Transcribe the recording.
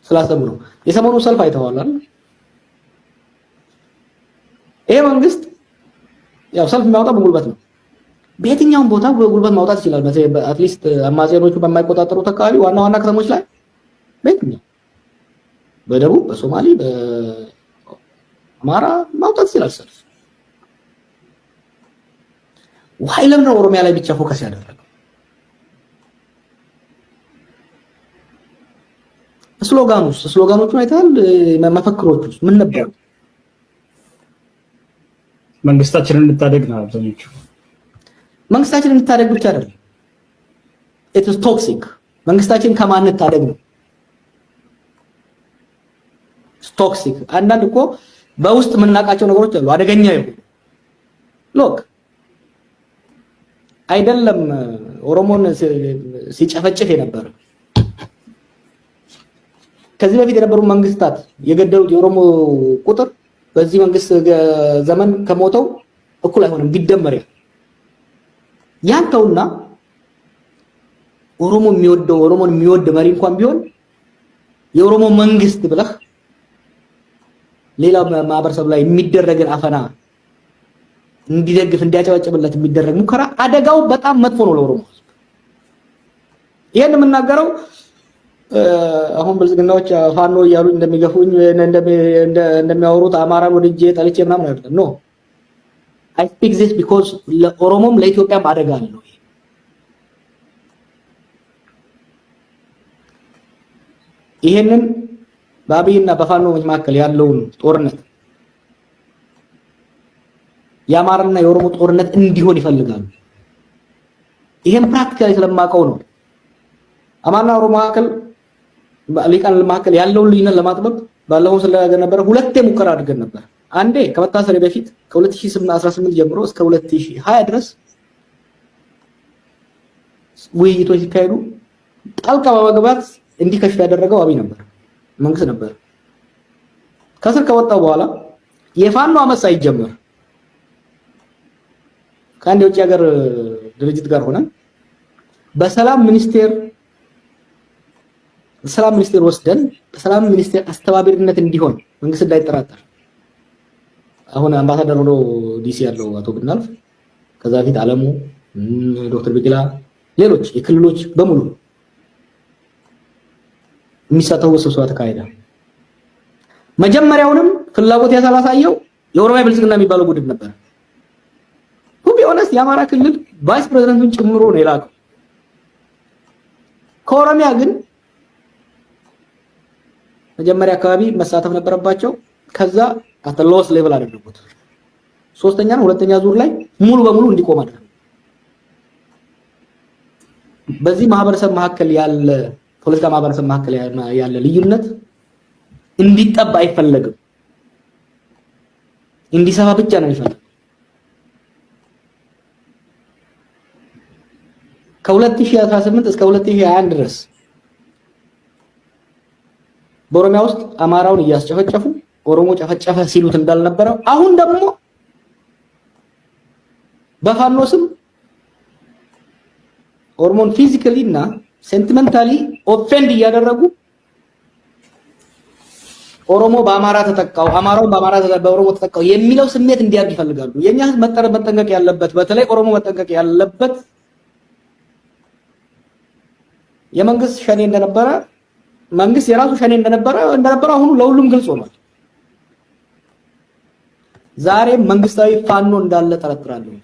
ስላሰቡ ነው። የሰሞኑ ሰልፍ አይተዋል አይደል? ይሄ መንግስት ያው ሰልፍ የሚያወጣው በጉልበት ነው። በየትኛውም ቦታ በጉልበት ማውጣት ይችላል። አትሊስት አማጺያኖቹ በማይቆጣጠሩት አካባቢ ዋና ዋና ከተሞች ላይ በየትኛው በደቡብ፣ በሶማሌ፣ በአማራ ማውጣት ይችላል ሰልፍ። ዋይ ለምን ነው ኦሮሚያ ላይ ብቻ ፎከስ ያደረገው? ስሎጋኖቹን አይተሃል? መፈክሮቹ ምን ነበሩ? መንግስታችንን እንታደግ ነው አብዛኞቹ። መንግስታችንን እንታደግ ብቻ አይደለም፣ it is toxic። መንግስታችን ከማን እንታደግ ነው? ቶክሲክ። አንዳንድ እኮ በውስጥ የምናውቃቸው ነገሮች አሉ አደገኛ ይሁን ሎክ አይደለም ኦሮሞን ሲጨፈጭፍ የነበረ ከዚህ በፊት የነበሩ መንግስታት የገደሉት የኦሮሞ ቁጥር በዚህ መንግስት ዘመን ከሞተው እኩል አይሆንም ቢደመር ያንተውና ኦሮሞን የሚወድ መሪ እንኳን ቢሆን የኦሮሞ መንግስት ብለህ ሌላ ማህበረሰብ ላይ የሚደረግን አፈና እንዲደግፍ እንዲያጨበጭብለት የሚደረግ ሙከራ አደጋው በጣም መጥፎ ነው ለኦሮሞ። ይሄን የምናገረው አሁን ብልጽግናዎች ፋኖ እያሉ እንደሚገፉኝ እንደሚያወሩት አማራን ወድጄ ጠልቼ ምናምን አይደለም። ኖ I speak this because ለኦሮሞም ለኢትዮጵያም አደጋ አለው። ይሄንን በአብይና በፋኖ መካከል ያለውን ጦርነት የአማራና የኦሮሞ ጦርነት እንዲሆን ይፈልጋሉ። ይሄን ፕራክቲካሊ ስለማውቀው ነው። አማራና ኦሮሞ መካከል ያለውን ልዩነት ለማጥበብ ባለፈው ስለነበረ ሁለቴ ሙከራ አድርገን ነበር። አንዴ ከመታሰሪ በፊት ከ2018 ጀምሮ እስከ 2020 ድረስ ውይይቶች ሲካሄዱ ጣልቃ በመግባት እንዲከሽፍ ያደረገው አብይ ነበር፣ መንግስት ነበር። ከስር ከወጣው በኋላ የፋኖ አመጽ ሳይጀመር ከአንድ የውጭ ሀገር ድርጅት ጋር ሆነን በሰላም ሚኒስቴር ወስደን በሰላም ሚኒስቴር አስተባባሪነት እንዲሆን መንግስት እንዳይጠራጠር አሁን አምባሳደር ሆኖ ዲሲ ያለው አቶ ብናልፍ ከዛ በፊት አለሙ ዶክተር ቢቂላ ሌሎች የክልሎች በሙሉ የሚሳተፉ ስብሰባ ተካሄደ። መጀመሪያውንም ፍላጎት ያሳላሳየው የኦሮሚያ ብልጽግና የሚባለው ቡድን ነበር። ሁሉ ቢሆንስ የአማራ ክልል ቫይስ ፕሬዝዳንቱን ጨምሮ ነው የላከው። ከኦሮሚያ ግን መጀመሪያ አካባቢ መሳተፍ ነበረባቸው። ከዛ አተሎስ ሌቭል አደረጉት። ሶስተኛና ሁለተኛ ዙር ላይ ሙሉ በሙሉ እንዲቆም አደረጉ። በዚህ ማህበረሰብ መካከል ያለ ፖለቲካ ማህበረሰብ መካከል ያለ ልዩነት እንዲጠባ አይፈለግም፣ እንዲሰፋ ብቻ ነው የሚፈልገው። ከ2018 እስከ 2021 ድረስ በኦሮሚያ ውስጥ አማራውን እያስጨፈጨፉ ኦሮሞ ጨፈጨፈ ሲሉት እንዳልነበረው አሁን ደግሞ በፋኖ ስም ኦሮሞን ፊዚካሊ እና ሴንቲመንታሊ ኦፌንድ እያደረጉ ኦሮሞ በአማራ ተጠቃው፣ አማራው በኦሮሞ ተጠቃው የሚለው ስሜት እንዲያድግ ይፈልጋሉ። የኛ ህዝብ መጠንቀቅ ያለበት በተለይ ኦሮሞ መጠንቀቅ ያለበት የመንግስት ሸኔ እንደነበረ መንግስት የራሱ ሸኔ እንደነበረ አሁን ለሁሉም ግልጽ ሆኗል። ዛሬ መንግስታዊ ፋኖ እንዳለ ጠረጥራለሁ።